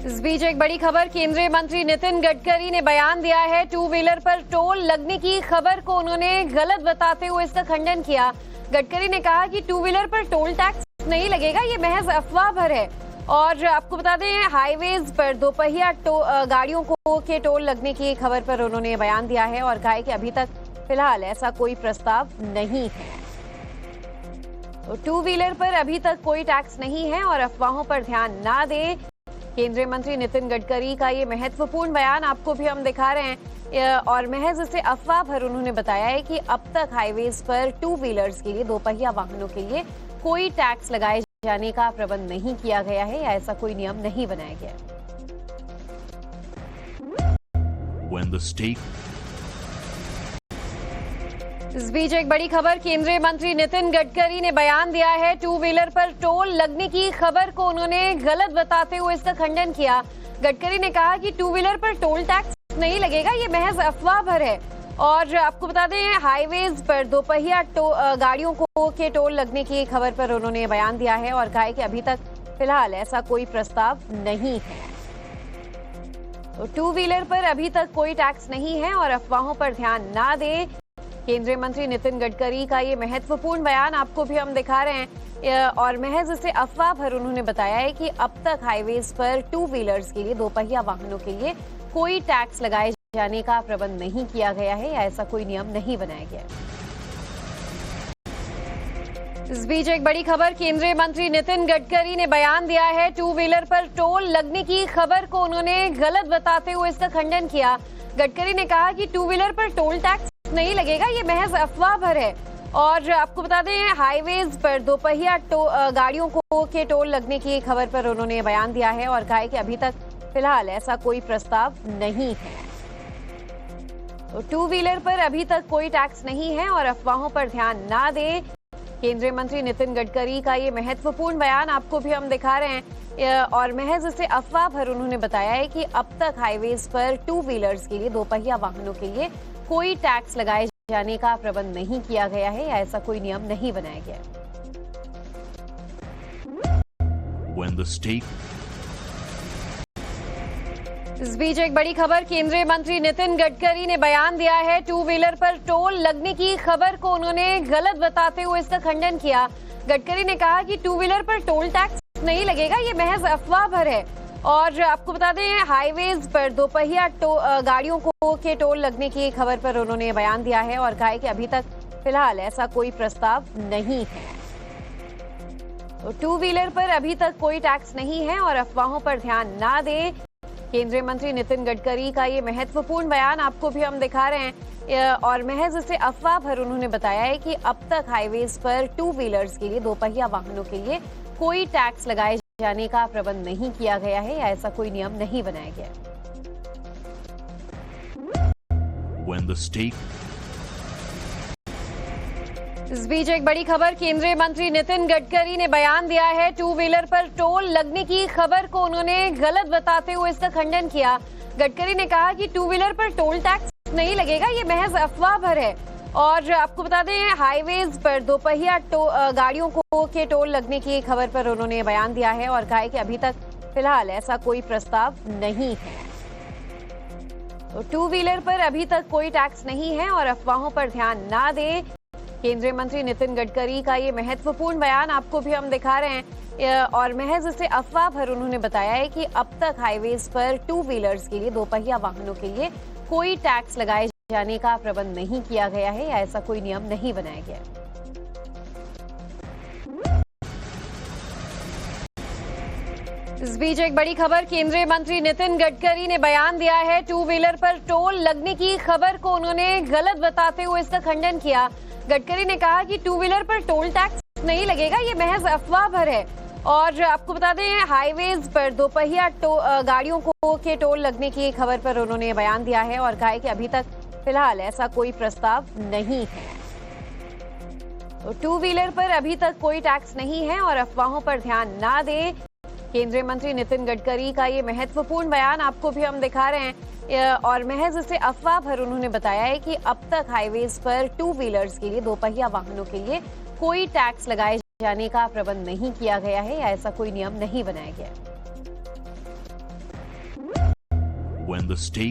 इस बीच एक बड़ी खबर, केंद्रीय मंत्री नितिन गडकरी ने बयान दिया है। टू व्हीलर पर टोल लगने की खबर को उन्होंने गलत बताते हुए इसका खंडन किया। गडकरी ने कहा कि टू व्हीलर पर टोल टैक्स नहीं लगेगा, ये महज अफवाह भर है। और आपको बता दें, हाईवेज पर दोपहिया गाड़ियों को के टोल लगने की खबर पर उन्होंने बयान दिया है और कहा है कि अभी तक फिलहाल ऐसा कोई प्रस्ताव नहीं है। तो टू व्हीलर पर अभी तक कोई टैक्स नहीं है और अफवाहों पर ध्यान ना दें। केंद्रीय मंत्री नितिन गडकरी का ये महत्वपूर्ण बयान आपको भी हम दिखा रहे हैं और महज इसे अफवाह भर उन्होंने बताया है कि अब तक हाईवेज पर टू व्हीलर्स के लिए, दोपहिया वाहनों के लिए कोई टैक्स लगाए जाने का प्रबंध नहीं किया गया है या ऐसा कोई नियम नहीं बनाया गया। इस बीच एक बड़ी खबर, केंद्रीय मंत्री नितिन गडकरी ने बयान दिया है। टू व्हीलर पर टोल लगने की खबर को उन्होंने गलत बताते हुए इसका खंडन किया। गडकरी ने कहा कि टू व्हीलर पर टोल टैक्स नहीं लगेगा, ये महज अफवाह भर है। और आपको बता दें, हाईवेज पर दोपहिया गाड़ियों को के टोल लगने की खबर पर उन्होंने बयान दिया है और कहा है कि अभी तक फिलहाल ऐसा कोई प्रस्ताव नहीं है। तो टू व्हीलर पर अभी तक कोई टैक्स नहीं है और अफवाहों पर ध्यान ना दें। केंद्रीय मंत्री नितिन गडकरी का ये महत्वपूर्ण बयान आपको भी हम दिखा रहे हैं और महज इसे अफवाह भर उन्होंने बताया है कि अब तक हाईवेज पर टू व्हीलर्स के लिए, दोपहिया वाहनों के लिए कोई टैक्स लगाए जाने का प्रबंध नहीं किया गया है या ऐसा कोई नियम नहीं बनाया गया। इस बीच एक बड़ी खबर, केंद्रीय मंत्री नितिन गडकरी ने बयान दिया है। टू व्हीलर पर टोल लगने की खबर को उन्होंने गलत बताते हुए इसका खंडन किया। गडकरी ने कहा कि टू व्हीलर पर टोल टैक्स नहीं लगेगा, ये महज अफवाह भर है। और आपको बता दें, हाईवेज पर दोपहिया गाड़ियों को के टोल लगने की खबर पर उन्होंने बयान दिया है और कहा है कि अभी तक फिलहाल ऐसा कोई प्रस्ताव नहीं है। तो टू व्हीलर पर अभी तक कोई टैक्स नहीं है और अफवाहों पर ध्यान ना दें। केंद्रीय मंत्री नितिन गडकरी का ये महत्वपूर्ण बयान आपको भी हम दिखा रहे हैं और महज इसे अफवाह भर उन्होंने बताया है कि अब तक हाईवेज पर टू व्हीलर्स के लिए, दोपहिया वाहनों के लिए कोई टैक्स लगाए जाने का प्रबंध नहीं किया गया है या ऐसा कोई नियम नहीं बनाया गया। इस बीच एक बड़ी खबर, केंद्रीय मंत्री नितिन गडकरी ने बयान दिया है। टू व्हीलर पर टोल लगने की खबर को उन्होंने गलत बताते हुए इसका खंडन किया। गडकरी ने कहा कि टू व्हीलर पर टोल टैक्स नहीं लगेगा, ये महज अफवाह भर है। और आपको बता दें, हाईवेज पर दोपहिया गाड़ियों को के टोल लगने की खबर पर उन्होंने बयान दिया है और कहा है कि अभी तक फिलहाल ऐसा कोई प्रस्ताव नहीं है। तो टू व्हीलर पर अभी तक कोई टैक्स नहीं है और अफवाहों पर ध्यान ना दें। केंद्रीय मंत्री नितिन गडकरी का ये महत्वपूर्ण बयान आपको भी हम दिखा रहे हैं और महज इसे अफवाह भर उन्होंने बताया है कि अब तक हाईवेज पर टू व्हीलर्स के लिए, दोपहिया वाहनों के लिए कोई टैक्स लगाए जाने का प्रबंध नहीं किया गया है या ऐसा कोई नियम नहीं बनाया गया। इस बीच एक बड़ी खबर, केंद्रीय मंत्री नितिन गडकरी ने बयान दिया है। टू व्हीलर पर टोल लगने की खबर को उन्होंने गलत बताते हुए इसका खंडन किया। गडकरी ने कहा कि टू व्हीलर पर टोल टैक्स नहीं लगेगा, ये महज अफवाह भर है। और आपको बता दें, हाईवेज पर दोपहिया गाड़ियों को के टोल लगने की खबर पर उन्होंने बयान दिया है और कहा है कि अभी तक फिलहाल ऐसा कोई प्रस्ताव नहीं है। तो टू व्हीलर पर अभी तक कोई टैक्स नहीं है और अफवाहों पर ध्यान ना दें। केंद्रीय मंत्री नितिन गडकरी का ये महत्वपूर्ण बयान आपको भी हम दिखा रहे हैं और महज इसे अफवाह भर उन्होंने बताया है कि अब तक हाईवेज पर टू व्हीलर्स के लिए, दोपहिया वाहनों के लिए कोई टैक्स लगाए जाने का प्रबंध नहीं किया गया है या ऐसा कोई नियम नहीं बनाया गया। इस बीच एक बड़ी खबर, केंद्रीय मंत्री नितिन गडकरी ने बयान दिया है। टू व्हीलर पर टोल लगने की खबर को उन्होंने गलत बताते हुए इसका खंडन किया। गडकरी ने कहा कि टू व्हीलर पर टोल टैक्स नहीं लगेगा, ये महज अफवाह भर है। और आपको बता दें, हाईवेज पर दोपहिया गाड़ियों को के टोल लगने की खबर पर उन्होंने बयान दिया है और कहा है कि अभी तक फिलहाल ऐसा कोई प्रस्ताव नहीं है। तो टू व्हीलर पर अभी तक कोई टैक्स नहीं है और अफवाहों पर ध्यान ना दें। केंद्रीय मंत्री नितिन गडकरी का ये महत्वपूर्ण बयान आपको भी हम दिखा रहे हैं और महज इसे अफवाह भर उन्होंने बताया है कि अब तक हाईवेज पर टू व्हीलर्स के लिए, दोपहिया वाहनों के लिए कोई टैक्स लगाए जाने का प्रबंध नहीं किया गया है या ऐसा कोई नियम नहीं बनाया गया। when the stakes